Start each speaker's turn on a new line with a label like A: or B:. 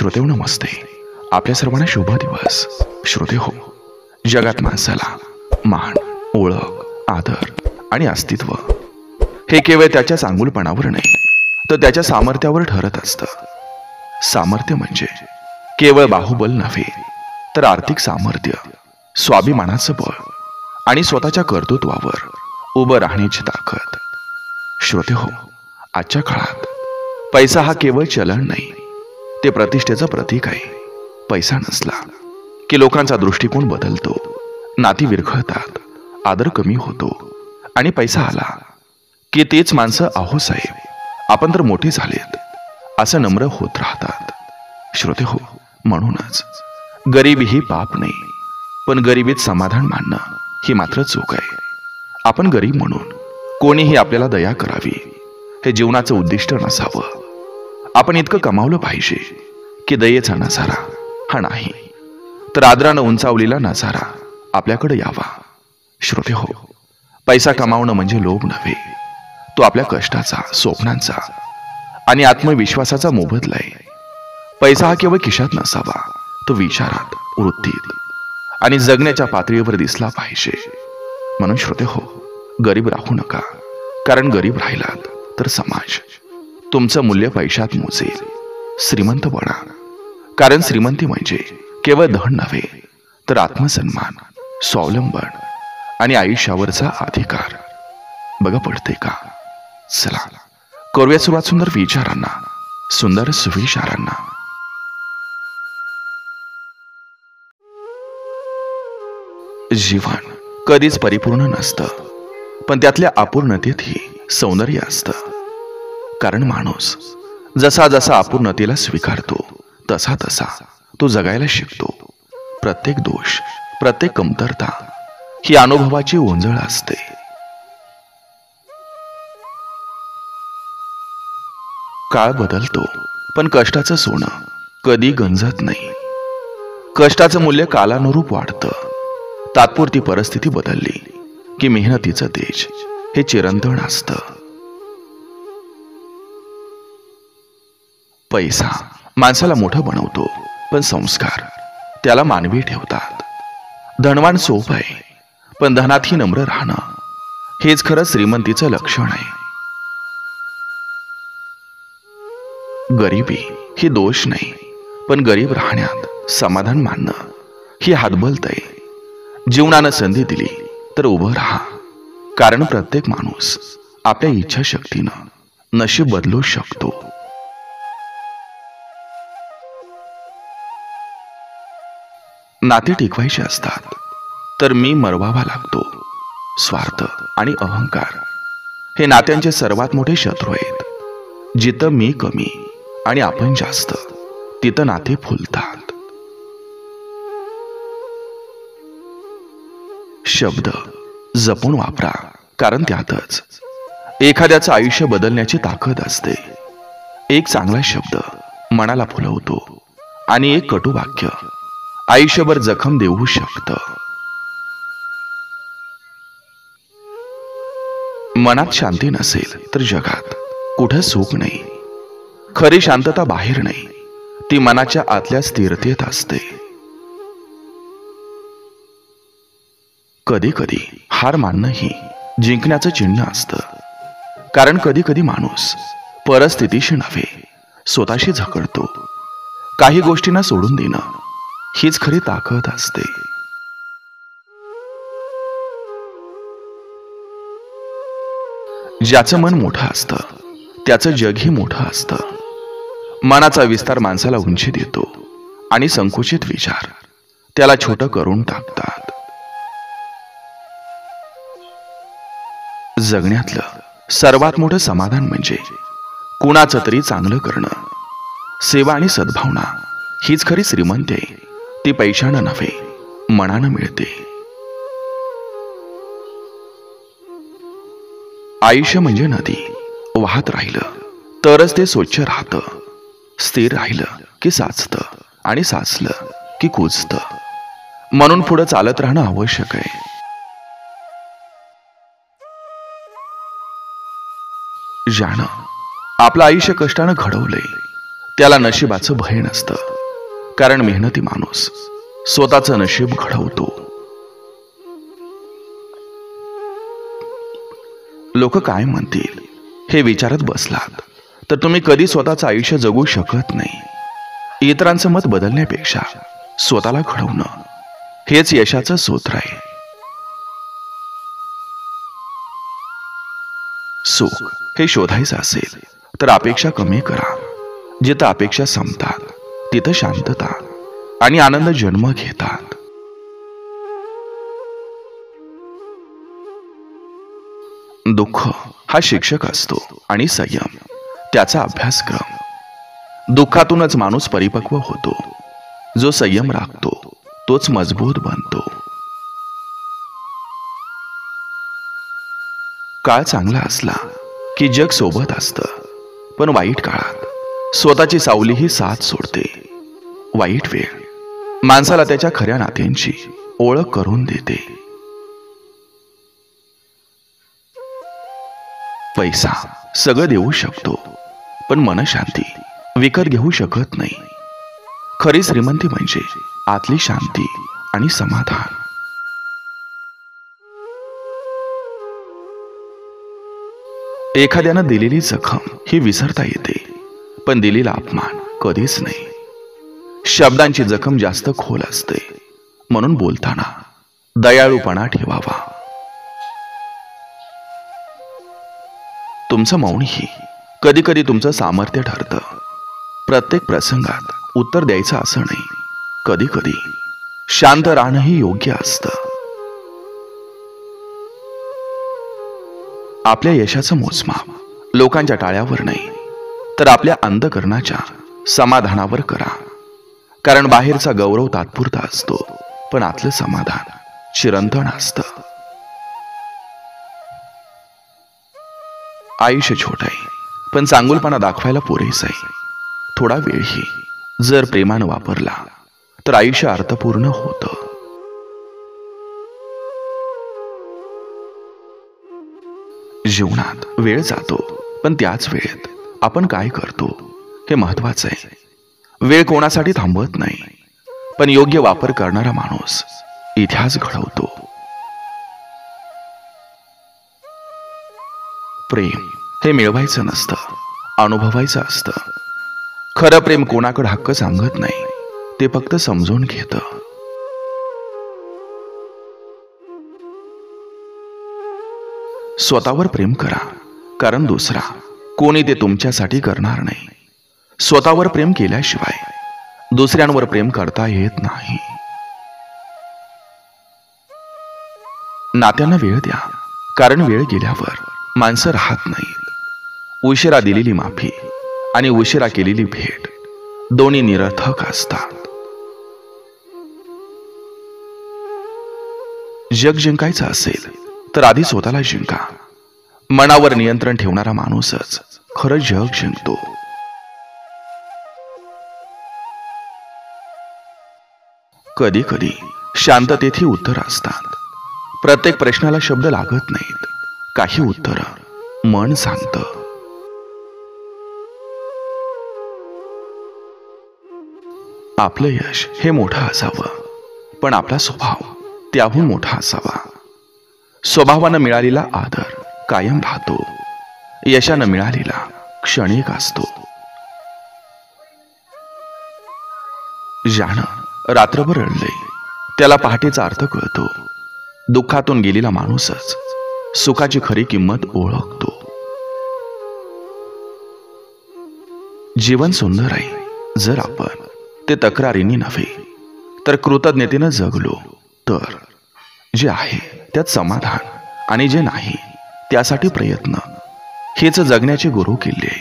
A: श्रोतेहो नमस्ते. आपल्या सर्वांना शुभ दिवस. श्रोतेहो, जगात माणसाला मान, ओळख, आदर आणि अस्तित्व हे केवळ त्याच्या चांगुलपणावर नाही तर त्याच्या सामर्थ्यावर ठरत असतं. सामर्थ्य म्हणजे केवळ बाहुबल नव्हे तर आर्थिक सामर्थ्य, स्वाभिमानाचं बळ आणि स्वतःच्या कर्तृत्वावर उभं राहण्याची ताकद. श्रोतेहो, आजच्या काळात पैसा हा केवळ चलन नाही, ते प्रतिष्ठेचं प्रतीक आहे. पैसा नसला की लोकांचा दृष्टिकोन बदलतो, नाती विरघळतात, आदर कमी होतो आणि पैसा आला की तेच माणसं आहो साहेब, आपण तर मोठे झालेत असं नम्र होत राहतात. श्रोतेहो, म्हणूनच गरिबी ही पाप नाही, पण गरिबीत समाधान मानणं ही मात्र चूक आहे. आपण गरीब म्हणून कोणीही आपल्याला दया करावी हे जीवनाचं उद्दिष्ट नसावं. आपण इतकं कमावलं पाहिजे की दयेचा नजारा हा नाही तर आदरानं उंचावलेला नजारा आपल्याकडे यावा. श्रोतेहो, पैसा कमावणं म्हणजे लोभ नव्हे, तो आपल्या कष्टाचा, स्वप्नांचा आणि आत्मविश्वासाचा मोबदला आहे. पैसा हा केवळ खिशात नसावा, तो विचारात, वृत्तीत आणि जगण्याच्या पातळीवर दिसला पाहिजे. म्हणून श्रोतेहो, गरीब राहू नका, कारण गरीब राहिलात तर समाज तुमचं मूल्य पैशात मोजेल. श्रीमंत बना, कारण श्रीमंती म्हणजे केवळ धन नव्हे तर आत्मसन्मान, स्वावलंबन आणि आयुष्यावरचा अधिकार. बघा पडते का? चला करूया सुरुवात सुंदर विचारांना, सुंदर सुविचारांना. जीवन कधीच परिपूर्ण नसतं, पण त्यातल्या अपूर्णतेतही सौंदर्य असतं. कारण माणूस जसा जसा अपूर्णतेला स्वीकारतो तसा तसा तो जगायला शिकतो. प्रत्येक दोष, प्रत्येक कमतरता ही अनुभवाची ओंजळ असते. काळ बदलतो, पण कष्टाचं सोनं कधी गंजत नाही. कष्टाचं मूल्य कालानुरूप वाढतं. तात्पुरती परिस्थिती बदलली की मेहनतीचं तेज हे चिरंतन असतं. पैसा माणसाला मोठं बनवतो, पण संस्कार त्याला मानवी ठेवतात. धनवान सोप आहे, पण धनातही नम्र राहणं हेच खरं श्रीमंतीचं लक्षण आहे. गरिबी ही दोष नाही, पण गरीब राहण्यात समाधान मानणं ही हातबलत आहे. जीवनानं संधी दिली तर उभं राहा, कारण प्रत्येक माणूस आपल्या इच्छाशक्तीनं नशीब बदलू शकतो. नाते टिकवायचे असतात तर मी मरवावा लागतो. स्वार्थ आणि अहंकार हे नात्यांचे सर्वात मोठे शत्रू आहेत. जिथं मी कमी आणि आपण जास्त, तिथं नाते फुलतात. शब्द जपून वापरा, कारण त्यातच एखाद्याचं आयुष्य बदलण्याची ताकद असते. एक चांगला शब्द मनाला फुलवतो आणि एक कटू वाक्य आयुष्यभर जखम देऊ शकतं. मनात शांती नसेल तर जगात कुठं सुख नाही. खरी शांतता बाहेर नाही, ती मनाच्या आतल्या स्थिरतेत असते. कधी कधी हार मानणं ही जिंकण्याचं चिन्ह असतं. कारण कधी कधी माणूस परिस्थितीशी नव्हे स्वतःशी झगडतो. काही गोष्टींना सोडून देणं हीच खरी ताकद असते. ज्याचं मन मोठं असतं त्याचं जगही मोठं असतं. मनाचा विस्तार माणसाला उंची देतो आणि संकुचित विचार त्याला छोटं करून टाकतात. जगण्यातलं सर्वात मोठं समाधान म्हणजे कुणाचं तरी चांगलं करणं. सेवा आणि सद्भावना हीच खरी श्रीमंती आहे. ती पैशानं नव्हे, मनानं मिळते. आयुष्य म्हणजे नदी. वाहत राहिलं तरच ते स्वच्छ राहतं. स्थिर राहिलं की साचतं आणि साचलं की कुजतं. म्हणून पुढे चालत राहणं आवश्यक आहे. ज्यानं आपलं आयुष्य कष्टानं घडवलंय त्याला नशिबाचं भय नसतं, कारण मेहनती माणूस स्वतःचं नशीब घडवतो. लोक काय म्हणतील हे विचारत बसलात तर तुम्ही कधी स्वतःचं आयुष्य जगू शकत नाही. इतरांचं मत बदलण्यापेक्षा स्वतःला घडवणं हेच यशाचं सूत्र आहे. सुख हे शोधायचं असेल तर अपेक्षा कमी करा. जिथं अपेक्षा संपतात तिथं शांतता आणि आनंद जन्म घेतात. दुःख हा शिक्षक असतो आणि संयम त्याचा अभ्यासक्रम. दुःखातूनच माणूस परिपक्व होतो. जो संयम राखतो तोच मजबूत बनतो. काळ चांगला असला की जग सोबत असतं, पण वाईट काळात स्वतःची सावलीही साथ सोडते. वाईट वेळ माणसाला त्याच्या खऱ्या नात्यांची ओळख करून देते. पैसा सगळं देऊ शकतो, पण मनशांती विकत घेऊ शकत नाही. खरी श्रीमंती म्हणजे आतली शांती आणि समाधान. एखाद्यानं दिलेली जखम ही विसरता येते, पण दिलेला अपमान कधीच नाही. शब्दांची जखम जास्त खोल असते, म्हणून बोलताना दयाळूपणा ठेवावा. तुमचं मौनही कधी कधी तुमचं सामर्थ्य ठरतं. प्रत्येक प्रसंगात उत्तर द्यायचं असं नाही. कधी कधी शांत राहणंही योग्य असतं. आपल्या यशाचं मोजमाप लोकांच्या टाळ्यावर नाही, तर आपल्या अंतःकरणाच्या समाधानावर करा. कारण बाहेरचा गौरव तात्पुरता असतो, पण आतलं समाधान चिरंतन असतं. आयुष्य छोट आहे, पण चांगुलपणा दाखवायला पुरेस आहे. थोडा वेळही जर प्रेमानं वापरला तर आयुष्य अर्थपूर्ण होतं. जीवनात वेळ जातो, पण त्याच वेळेत आपण काय करतो हे महत्वाचं आहे. वेळ कोणासाठी थांबवत नाही, पण योग्य वापर करणारा माणूस इतिहास घडवतो. प्रेम हे मिळवायचं नसतं, अनुभवायचं असतं. खरं प्रेम कोणाकडे हक्क सांगत नाही, ते फक्त समजून घेतं. स्वतःवर प्रेम करा, कारण दुसरा कोणी ते तुमच्यासाठी करणार नाही. स्वतःवर प्रेम केल्याशिवाय दुसऱ्यांवर प्रेम करता येत नाही. नात्यांना वेळ द्या, कारण वेळ गेल्यावर माणसं राहत नाहीत. उशिरा दिलेली माफी आणि उशिरा केलेली भेट दोन्ही निरर्थक असतात. जग जिंकायचं असेल तर आधी स्वतःला जिंका. मनावर नियंत्रण ठेवणारा माणूसच खरं जग जिंकतो. कधी कधी शांततेतही उत्तर असतात. प्रत्येक प्रश्नाला शब्द लागत नाहीत. काही उत्तर मन सांगतं. आपलं यश हे मोठं असावं, पण आपला स्वभाव त्याहून मोठा असावा. स्वभावानं मिळालेला आदर कायम राहतो. यशानं मिळालेला क्षणिक असतो. ज्यानं रात्रभर रडलंय त्याला पहाटेचा अर्थ कळतो. दुःखातून गेलेला माणूसच सुखाची खरी किंमत ओळखतो. जीवन सुंदर आहे जर आपण ते तक्रारीने नव्हे तर कृतज्ञतेनं जगलो तर. जे आहे त्यात समाधान आणि जे नाही त्यासाठी प्रयत्न हेच जगण्याचे गुरु किल्ले.